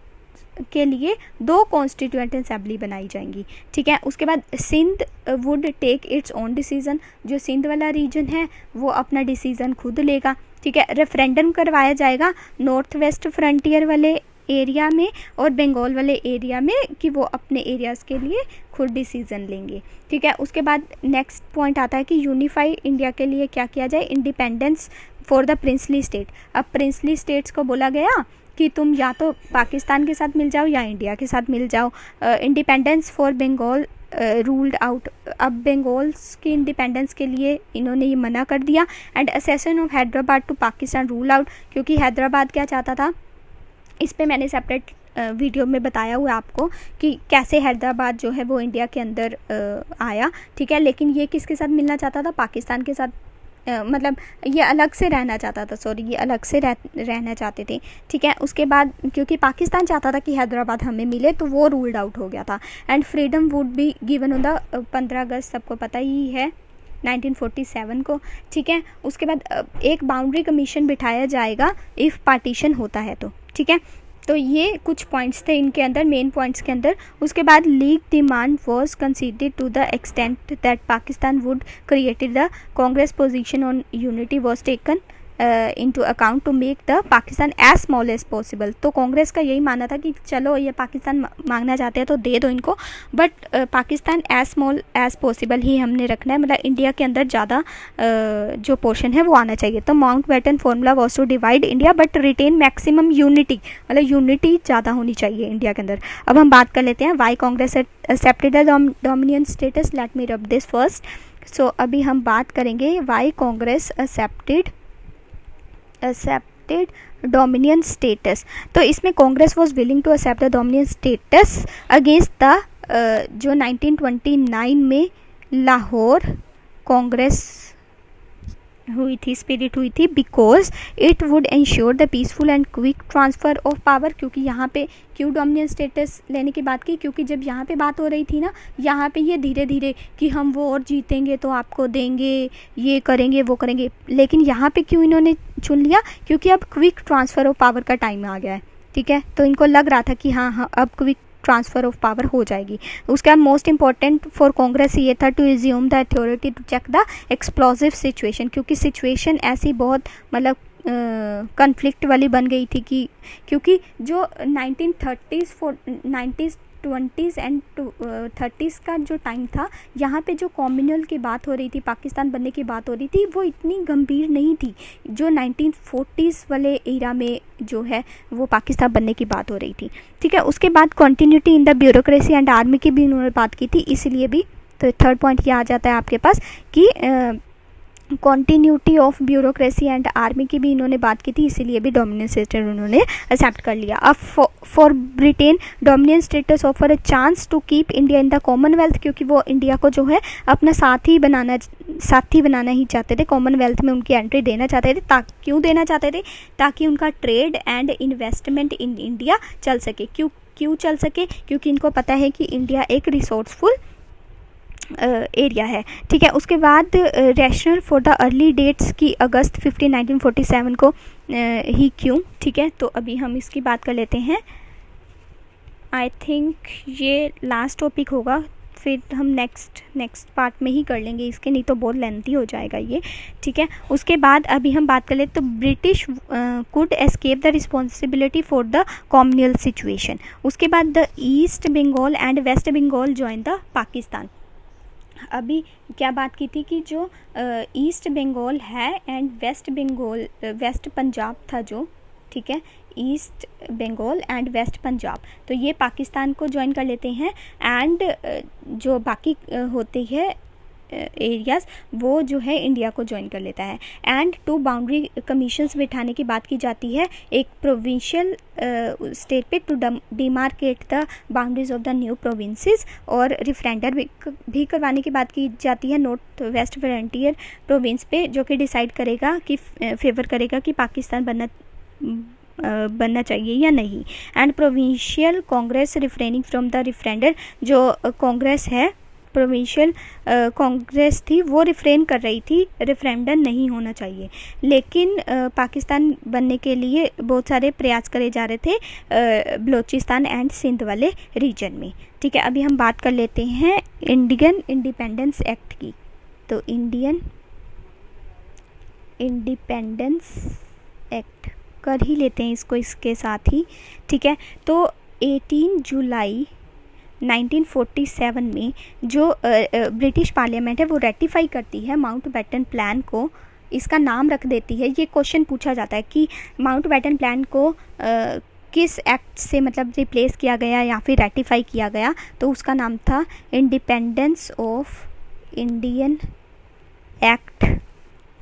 के लिए 2 कॉन्स्टिट्यूएंट असेंबली बनाई जाएंगी, ठीक है। उसके बाद Sindh would take its own decision, जो सिंध वाला रीजन है वो अपना डिसीजन खुद लेगा, ठीक है। रेफरेंडम करवाया जाएगा नॉर्थ वेस्ट फ्रंटियर वाले एरिया में और बंगाल वाले एरिया में कि वो अपने एरियाज़ के लिए खुद डिसीज़न लेंगे, ठीक है। उसके बाद नेक्स्ट पॉइंट आता है कि यूनिफाई इंडिया के लिए क्या किया जाए, independence for the princely state. अब प्रिंसली स्टेट्स को बोला गया कि तुम या तो पाकिस्तान के साथ मिल जाओ या इंडिया के साथ मिल जाओ। Independence for Bengal ruled out, अब बंगाल्स की इंडिपेंडेंस के लिए इन्होंने ये मना कर दिया। And accession of Hyderabad to Pakistan rule out, क्योंकि हैदराबाद क्या चाहता था, इस पे मैंने सेपरेट वीडियो में बताया हुआ आपको कि कैसे हैदराबाद जो है वो इंडिया के अंदर आया, ठीक है। लेकिन ये किसके साथ मिलना चाहता था, पाकिस्तान के साथ, मतलब ये अलग से रहना चाहता था, सॉरी ये अलग से रहना चाहते थे, ठीक है। उसके बाद क्योंकि पाकिस्तान चाहता था कि हैदराबाद हमें मिले तो वो रूल्ड आउट हो गया था। And freedom would be given on the 15 अगस्त, सबको पता ही है 1947 को, ठीक है। उसके बाद एक बाउंड्री कमीशन बिठाया जाएगा इफ़ पार्टीशन होता है तो, ठीक है। तो ये कुछ पॉइंट्स थे इनके अंदर, मेन पॉइंट्स के अंदर। उसके बाद league demand was considered to the extent that Pakistan would created the Congress position on unity was taken into account to make the Pakistan as small as possible. तो कांग्रेस का यही मानना था कि चलो ये पाकिस्तान मांगना चाहते हैं तो दे दो इनको, but Pakistan as small as possible ही हमने रखना है, मतलब इंडिया के अंदर ज़्यादा जो पोर्शन है वो आना चाहिए। तो Mountbatten formula was to divide India but retain maximum unity, मतलब यूनिटी ज़्यादा होनी चाहिए इंडिया के अंदर। अब हम बात कर लेते हैं why Congress accepted the dominion status. Let me rub this first. So अभी हम बात करेंगे why Congress accepted dominion status। तो इसमें Congress was willing to accept the dominion status against the जो 1929 में लाहौर कांग्रेस हुई थी, स्पिरिट हुई थी, because it would ensure the peaceful and quick transfer of power. क्योंकि यहाँ पे क्यों डोमिनियन स्टेटस लेने की बात की, क्योंकि जब यहाँ पे बात हो रही थी ना, यहाँ पे ये धीरे धीरे कि हम वो और जीतेंगे तो आपको देंगे, ये करेंगे वो करेंगे, लेकिन यहाँ पे क्यों इन्होंने चुन लिया, क्योंकि अब क्विक ट्रांसफ़र ऑफ पावर का टाइम आ गया है, ठीक है। तो इनको लग रहा था कि हाँ अब क्विक ट्रांसफ़र ऑफ पावर हो जाएगी। उसके बाद मोस्ट इंपॉर्टेंट फॉर कांग्रेस ये था to assume the authority to check the explosive situation, क्योंकि सिचुएशन ऐसी बहुत मतलब कन्फ्लिक्ट वाली बन गई थी कि क्योंकि जो 1930s 20s एंड 30s का जो टाइम था, यहाँ पे जो कॉम्युनल की बात हो रही थी, पाकिस्तान बनने की बात हो रही थी, वो इतनी गंभीर नहीं थी जो 1940s वाले एरा में जो है वो पाकिस्तान बनने की बात हो रही थी, ठीक है। उसके बाद continuity in the bureaucracy and army की भी उन्होंने बात की थी, इसलिए भी तो थर्ड पॉइंट ये आ जाता है आपके पास कि continuity of bureaucracy and army की भी इन्होंने बात की थी, इसीलिए भी डोमिनियन स्टेटस उन्होंने एक्सेप्ट कर लिया। अब for Britain dominion status offer a chance to keep India in the Commonwealth, क्योंकि वो इंडिया को जो है अपना साथी बनाना ही चाहते थे, कॉमनवेल्थ में उनकी एंट्री देना चाहते थे। क्यों देना चाहते थे, ताकि उनका trade and investment in India चल सके। क्यों चल सके, क्योंकि इनको पता है कि इंडिया एक रिसोर्सफुल एरिया है, ठीक है। उसके बाद rationale for the early dates की अगस्त 15 1947 को ही क्यों, ठीक है। तो अभी हम इसकी बात कर लेते हैं। आई थिंक ये लास्ट टॉपिक होगा, फिर हम नेक्स्ट पार्ट में ही कर लेंगे इसके, नहीं तो बहुत लेंथी हो जाएगा ये, ठीक है। उसके बाद अभी हम बात कर ले तो British could escape the responsibility for the communal situation. उसके बाद the east Bengal and west Bengal join the Pakistan. अभी क्या बात की थी कि जो ईस्ट बंगाल है and west Bengal, west Punjab था जो, ठीक है, east Bengal and west Punjab, तो ये पाकिस्तान को ज्वाइन कर लेते हैं एंड जो बाकी होती है एरियाज़ वो जो है इंडिया को ज्वाइन कर लेता है। एंड 2 बाउंड्री कमीशंस बिठाने की बात की जाती है, एक provincial state pay to demarcate the boundaries of the new provinces, और रिफरेंडर भी करवाने की बात की जाती है नॉर्थ वेस्ट फ्रंटियर प्रोविंस पे, जो कि डिसाइड करेगा कि फेवर करेगा कि पाकिस्तान बनना चाहिए या नहीं। And provincial Congress refraining from the referendum, जो कांग्रेस है प्रोविंशियल कांग्रेस थी वो रिफ्रेन कर रही थी, रेफरेंडम नहीं होना चाहिए, लेकिन पाकिस्तान बनने के लिए बहुत सारे प्रयास करे जा रहे थे बलूचिस्तान एंड सिंध वाले रीजन में। ठीक है, अभी हम बात कर लेते हैं इंडियन इंडिपेंडेंस एक्ट की। तो इंडियन इंडिपेंडेंस एक्ट कर ही लेते हैं इसको इसके साथ ही। ठीक है, तो 18 जुलाई 1947 में जो ब्रिटिश पार्लियामेंट है वो रेटिफाई करती है माउंटबेटन प्लान को, इसका नाम रख देती है। ये क्वेश्चन पूछा जाता है कि माउंटबेटन प्लान को किस एक्ट से मतलब रिप्लेस किया गया या फिर रेटिफाई किया गया, तो उसका नाम था इंडिपेंडेंस ऑफ इंडियन एक्ट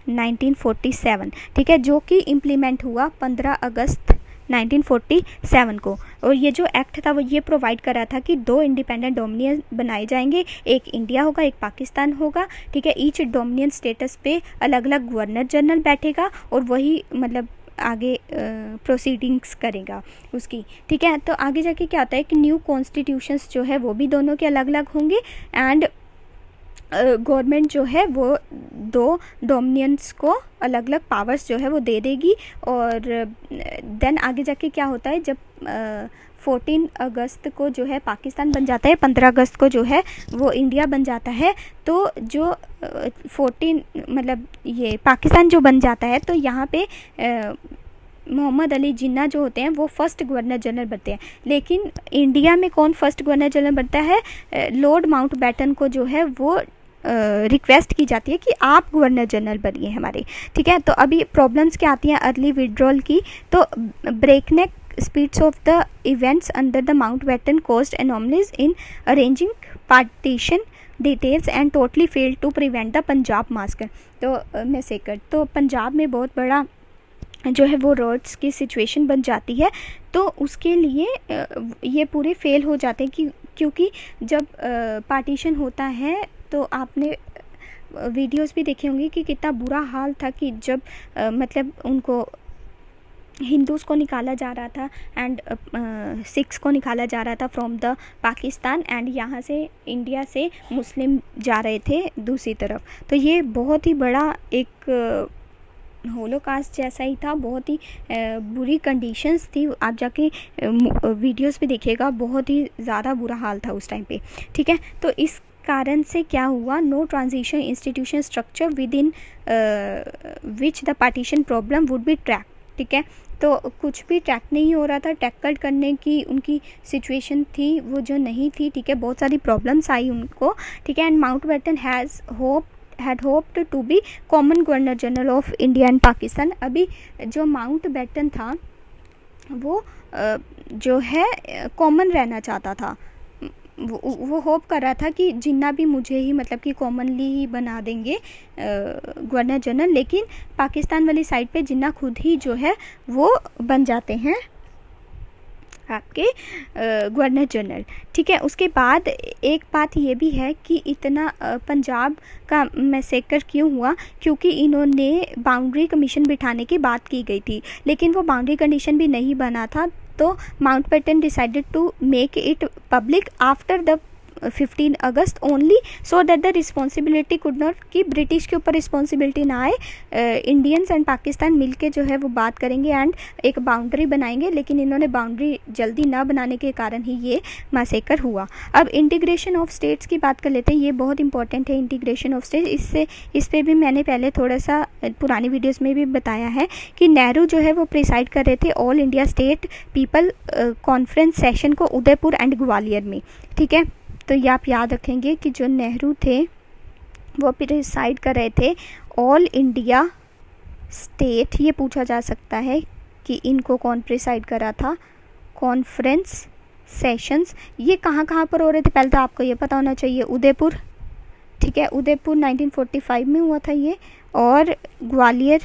1947। ठीक है, जो कि इम्प्लीमेंट हुआ 15 अगस्त 1947 को। और ये जो एक्ट था वो ये प्रोवाइड कर रहा था कि 2 इंडिपेंडेंट डोमिनियन बनाए जाएंगे, एक इंडिया होगा एक पाकिस्तान होगा। ठीक है, ईच डोमिनियन स्टेटस पे अलग अलग गवर्नर जनरल बैठेगा और वही मतलब आगे प्रोसीडिंग्स करेगा उसकी। ठीक है, तो आगे जाके क्या होता है कि न्यू कॉन्स्टिट्यूशंस जो है वो भी दोनों के अलग अलग होंगे एंड गवर्नमेंट जो है वो 2 डोमिनियंस को अलग अलग पावर्स जो है वो दे देगी। और देन आगे जाके क्या होता है, जब 14 अगस्त को जो है पाकिस्तान बन जाता है, 15 अगस्त को जो है वो इंडिया बन जाता है, तो जो 14 मतलब ये पाकिस्तान जो बन जाता है, तो यहाँ पे मोहम्मद अली जिन्ना जो होते हैं वो फर्स्ट गवर्नर जनरल बनते हैं। लेकिन इंडिया में कौन फर्स्ट गवर्नर जनरल बनता है, लॉर्ड माउंटबेटन को जो है वो रिक्वेस्ट की जाती है कि आप गवर्नर जनरल बनिए हमारे। ठीक है, तो अभी प्रॉब्लम्स क्या आती हैं अर्ली विड्रॉल की, तो breakneck speeds of the events under the Mountbatten caused anomalies in arranging partition details and totally failed to prevent the Punjab massacre. तो मैसेकर, तो पंजाब में बहुत बड़ा जो है वो रोड्स की सिचुएशन बन जाती है, तो उसके लिए ये पूरे फेल हो जाते हैं कि क्योंकि जब पार्टीशन होता है तो आपने वीडियोस भी देखे होंगे कि कितना बुरा हाल था कि जब मतलब उनको हिंदूज़ को निकाला जा रहा था एंड सिख्स को निकाला जा रहा था फ्रॉम द पाकिस्तान एंड यहाँ से इंडिया से मुस्लिम जा रहे थे दूसरी तरफ। तो ये बहुत ही बड़ा एक होलोकास्ट जैसा ही था, बहुत ही बुरी कंडीशंस थी। आप जाके वीडियोस भी देखिएगा, बहुत ही ज़्यादा बुरा हाल था उस टाइम पे। ठीक है, तो इस कारण से क्या हुआ, no transition institution structure with in which the partition problem would be track. ठीक है, तो कुछ भी ट्रैक नहीं हो रहा था, टैकल करने की उनकी सिचुएशन थी वो जो नहीं थी। ठीक है, बहुत सारी प्रॉब्लम्स आई उनको। ठीक है, and Mountbatten had hoped to be common governor general of India and Pakistan। अभी जो माउंटबेटन था वो जो है कॉमन रहना चाहता था, वो होप कर रहा था कि जिन्ना भी मुझे ही मतलब कि कॉमनली ही बना देंगे गवर्नर जनरल, लेकिन पाकिस्तान वाली साइड पे जिन्ना खुद ही जो है वो बन जाते हैं आपके गवर्नर जनरल। ठीक है, उसके बाद एक बात ये भी है कि इतना पंजाब का मैसेकर क्यों हुआ, क्योंकि इन्होंने बाउंड्री कमीशन बिठाने की बात की गई थी, लेकिन वो बाउंड्री कंडीशन भी नहीं बना था। तो Mountbatten decided to make it public after the 15 August only, so that the responsibility could not, कि ब्रिटिश के ऊपर रिस्पॉन्सिबिलिटी ना आए, इंडियंस एंड पाकिस्तान मिलके जो है वो बात करेंगे एंड एक बाउंड्री बनाएंगे। लेकिन इन्होंने बाउंड्री जल्दी ना बनाने के कारण ही ये मैसेकर हुआ। अब इंटीग्रेशन ऑफ स्टेट्स की बात कर लेते हैं, ये बहुत इंपॉर्टेंट है इंटीग्रेशन ऑफ स्टेट्स। इस पर भी मैंने पहले थोड़ा सा पुरानी वीडियोज़ में भी बताया है कि नेहरू जो है वो प्रिसाइड कर रहे थे all India state people conference session को उदयपुर एंड ग्वालियर में। ठीक है, तो ये आप याद रखेंगे कि जो नेहरू थे वो प्रिसाइड कर रहे थे ऑल इंडिया स्टेट। ये पूछा जा सकता है कि इनको कौन प्रिसाइड करा था। कॉन्फ्रेंस सेशंस ये कहाँ कहाँ पर हो रहे थे, पहले तो आपको ये पता होना चाहिए। उदयपुर, ठीक है, उदयपुर 1945 में हुआ था ये, और ग्वालियर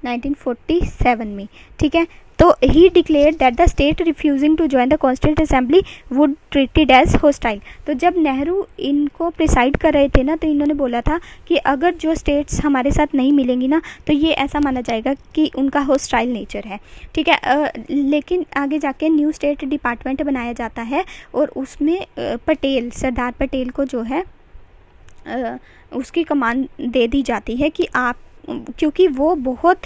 1947 में, ठीक है। तो he declared that the state refusing to join the constituent assembly would treated as hostile. तो जब नेहरू इनको प्रिसाइड कर रहे थे ना, तो इन्होंने बोला था कि अगर जो स्टेट्स हमारे साथ नहीं मिलेंगी ना, तो ये ऐसा माना जाएगा कि उनका होस्टाइल नेचर है, ठीक है। लेकिन आगे जाके न्यू स्टेट डिपार्टमेंट बनाया जाता है, और उसमें पटेल, सरदार पटेल को जो है उसकी कमान दे दी जाती है कि आप, क्योंकि वो बहुत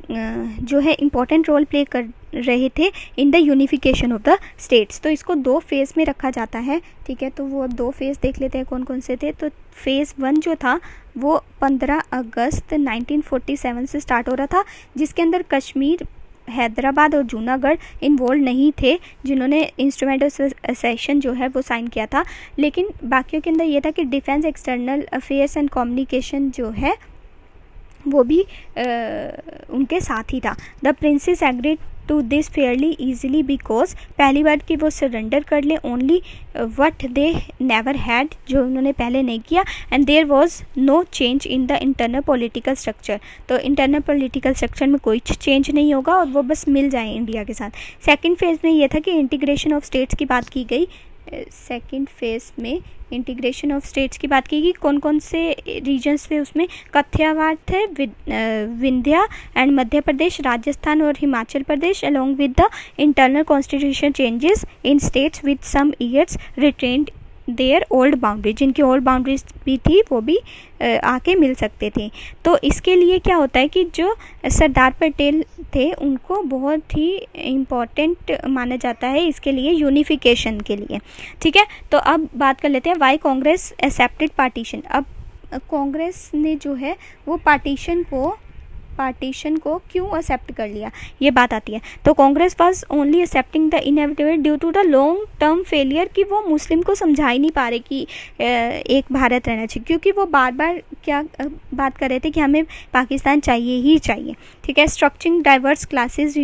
जो है इम्पोर्टेंट रोल प्ले कर रहे थे in the unification of the states. तो इसको 2 फेज़ में रखा जाता है, ठीक है। तो वो 2 फेज़ देख लेते हैं कौन कौन से थे। तो फेज़ 1 जो था वो 15 अगस्त 1947 से स्टार्ट हो रहा था, जिसके अंदर कश्मीर, हैदराबाद और जूनागढ़ इन्वॉल्व नहीं थे, जिन्होंने इंस्ट्रूमेंट ऑफ सेशन जो है वो साइन किया था। लेकिन बाकियों के अंदर ये था कि defence, external affairs and communication जो है वो भी उनके साथ ही था। The princes agreed to this fairly easily because, पहली बार कि वो सरेंडर कर ले only what they never had, जो उन्होंने पहले नहीं किया, and there was no change in the internal political structure. तो इंटरनल पॉलिटिकल स्ट्रक्चर में कोई चेंज नहीं होगा और वो बस मिल जाए इंडिया के साथ। सेकेंड फेज़ में ये था कि इंटीग्रेशन ऑफ स्टेट्स की बात की गई। सेकेंड फेज़ में इंटीग्रेशन ऑफ स्टेट्स की बात की गई। कौन कौन से रीजन्स थे उसमें? कथियावाड़ थे, विंध्या एंड मध्य प्रदेश, राजस्थान और Himachal Pradesh, along with the internal constitution changes in states with some years retained their old boundary, जिनकी ओल्ड बाउंड्रीज भी थी वो भी आके मिल सकते थे। तो इसके लिए क्या होता है कि जो सरदार पटेल थे उनको बहुत ही इम्पॉर्टेंट माना जाता है इसके लिए, यूनिफिकेशन के लिए, ठीक है। तो अब बात कर लेते हैं वाई कांग्रेस एक्सेप्टेड पार्टीशन। अब कांग्रेस ने जो है वो पार्टीशन को क्यों एक्सेप्ट कर लिया, ये बात आती है। तो Congress was only accepting the inevitable due to the long term failure, कि वो मुस्लिम को समझा ही नहीं पा रहे कि एक भारत रहना चाहिए, क्योंकि वो बार बार क्या बात कर रहे थे कि हमें पाकिस्तान चाहिए ही चाहिए, ठीक है। Structuring diverse classes,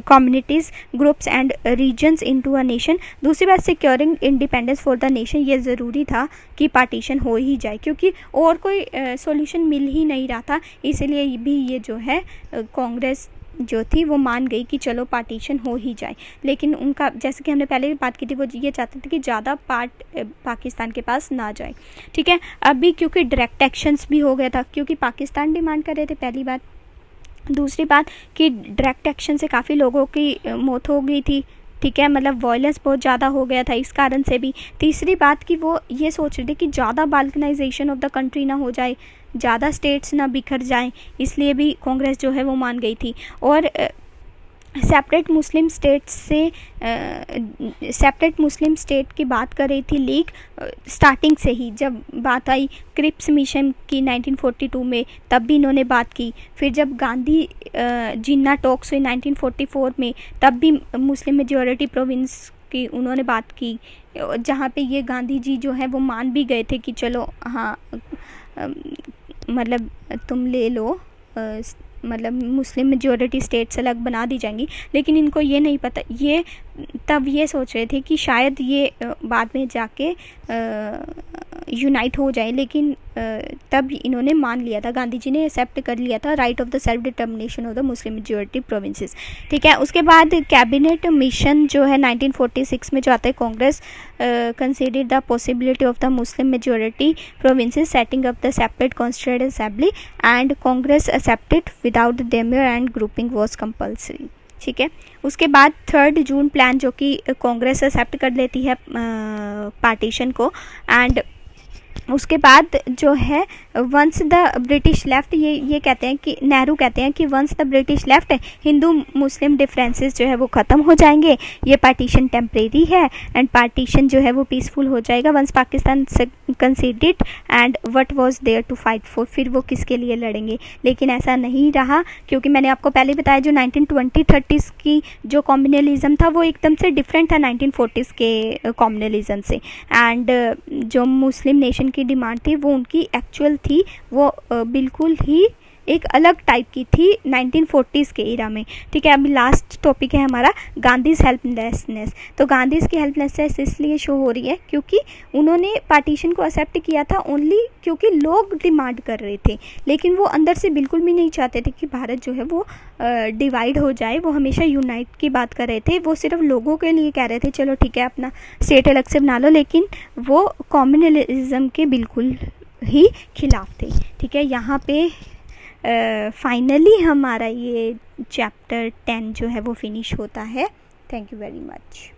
communities, groups and regions into a nation. दूसरी बात securing independence for the nation, ये ज़रूरी था कि पार्टीशन हो ही जाए, क्योंकि और कोई सॉल्यूशन मिल ही नहीं रहा था। इसलिए भी ये जो है कांग्रेस जो थी वो मान गई कि चलो पार्टीशन हो ही जाए। लेकिन उनका, जैसे कि हमने पहले भी बात की थी, वो ये चाहते थे कि ज़्यादा पार्ट पाकिस्तान के पास ना जाए, ठीक है। अभी क्योंकि डायरेक्ट एक्शंस भी हो गया था, क्योंकि पाकिस्तान डिमांड कर रहे थे, पहली बात। दूसरी बात कि डायरेक्ट एक्शन से काफ़ी लोगों की मौत हो गई थी, ठीक है, मतलब वायलेंस बहुत ज़्यादा हो गया था इस कारण से भी। तीसरी बात कि वो ये सोच रहे थे कि ज़्यादा बाल्कनाइजेशन ऑफ द कंट्री ना हो जाए, ज़्यादा स्टेट्स ना बिखर जाएं, इसलिए भी कांग्रेस जो है वो मान गई थी। और सेपरेट मुस्लिम स्टेट की बात कर रही थी लीग स्टार्टिंग से ही। जब बात आई क्रिप्स मिशन की 1942 में, तब भी इन्होंने बात की। फिर जब गांधी जिन्ना टॉक्स हुई 1944 में, तब भी मुस्लिम मेजॉरिटी प्रोविंस की उन्होंने बात की, जहाँ पे ये गांधी जी जो है वो मान भी गए थे कि चलो हाँ मतलब तुम ले लो, मतलब मुस्लिम मेजॉरिटी स्टेट्स अलग बना दी जाएंगी। लेकिन इनको ये नहीं पता, ये तब ये सोच रहे थे कि शायद ये बाद में जाके यूनाइट हो जाए, लेकिन तब इन्होंने मान लिया था, गांधी जी ने एक्सेप्ट कर लिया था right of the self determination of the Muslim majority provinces, ठीक है। उसके बाद कैबिनेट मिशन जो है 1946 में जो आता है, Congress considered the possibility of the Muslim majority provinces setting up the separate constituent assembly and Congress accepted without demur and grouping was compulsory, ठीक है। उसके बाद 3 जून प्लान जो कि कांग्रेस एक्सेप्ट कर लेती है पार्टीशन को। एंड उसके बाद जो है वंस द ब्रिटिश लेफ्ट, ये कहते हैं कि नेहरू कहते हैं कि once the British left Hindu Muslim differences जो है वो ख़त्म हो जाएंगे, ये पार्टीशन टेम्परेरी है एंड पार्टीशन जो है वो पीसफुल हो जाएगा once Pakistan considered and what was there to fight for, फिर वो किसके लिए लड़ेंगे। लेकिन ऐसा नहीं रहा, क्योंकि मैंने आपको पहले बताया जो 1920-30s की जो कॉम्युनलिज्म था वो एकदम से डिफरेंट था 1940s के कॉम्युनलिज्म से। एंड जो मुस्लिम नेशन पार्टीशन की डिमांड थी वो उनकी एक्चुअल थी, वो बिल्कुल ही एक अलग टाइप की थी 1940s के एरा में। ठीक है, अभी लास्ट टॉपिक है हमारा गांधीज हेल्पलेसनेस। तो गांधीज की हेल्पलेसनेस इसलिए शो हो रही है क्योंकि उन्होंने पार्टीशन को एक्सेप्ट किया था ओनली क्योंकि लोग डिमांड कर रहे थे, लेकिन वो अंदर से बिल्कुल भी नहीं चाहते थे कि भारत जो है वो डिवाइड हो जाए। वो हमेशा यूनाइट की बात कर रहे थे, वो सिर्फ लोगों के लिए कह रहे थे चलो ठीक है अपना स्टेट अलग से बना लो, लेकिन वो कम्युनलिज्म के बिल्कुल ही खिलाफ थे। ठीक है, यहाँ पे फाइनली हमारा ये चैप्टर 10 जो है वो फिनिश होता है। Thank you very much.